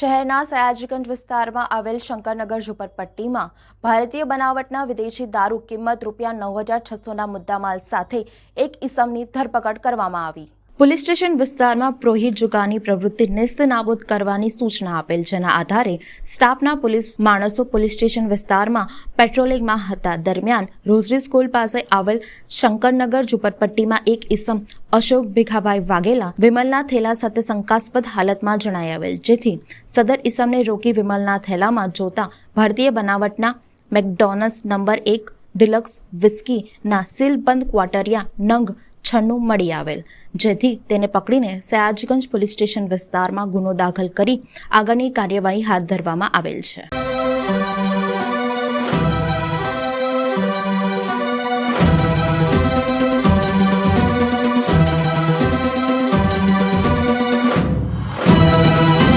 શહેરના સયાજીગંજ વિસ્તારમાં આવેલ શંકરનગર ઝુંપડપટ્ટીમાં ભારતીય બનાવટના વિદેશી દારૂ કિંમત ₹9,600ના મુદ્દામાલ સાથે એક ઈસમની ધરપકડ કરવામાં આવી। પોલીસ સ્ટેશન વિસ્તારમાં પ્રોહિત જુગારની પ્રવૃત્તિ નેસ્તનાબૂદ કરવાની સૂચના આપેલ, જેના આધારે સ્ટાફના પોલીસ માણસો પોલીસ સ્ટેશન વિસ્તારમાં પેટ્રોલિંગમાં હતા। દરમિયાન રોઝરી સ્કૂલ પાસે આવેલ શંકરનગર ઝુંપડપટ્ટીમાં એક ઈસમ અશોક ભીખાભાઈ વાઘેલા વિમલના થેલા સાથે શંકાસ્પદ હાલતમાં જણાઈ આવેલ, જેથી સદર ઈસમને રોકી વિમલના થેલામાં જોતા ભારતીય બનાવટના મેકડોનલ્સ નંબર 1 ડિલક્સ વિસ્કીના સીલબંધ ક્વાર્ટરિયા નંગ 96 મળી આવેલ, જેથી તેને પકડીને સયાજીગંજ પોલીસ સ્ટેશન વિસ્તારમાં ગુનો દાખલ કરી આગળની કાર્યવાહી હાથ ધરવામાં આવેલ છે।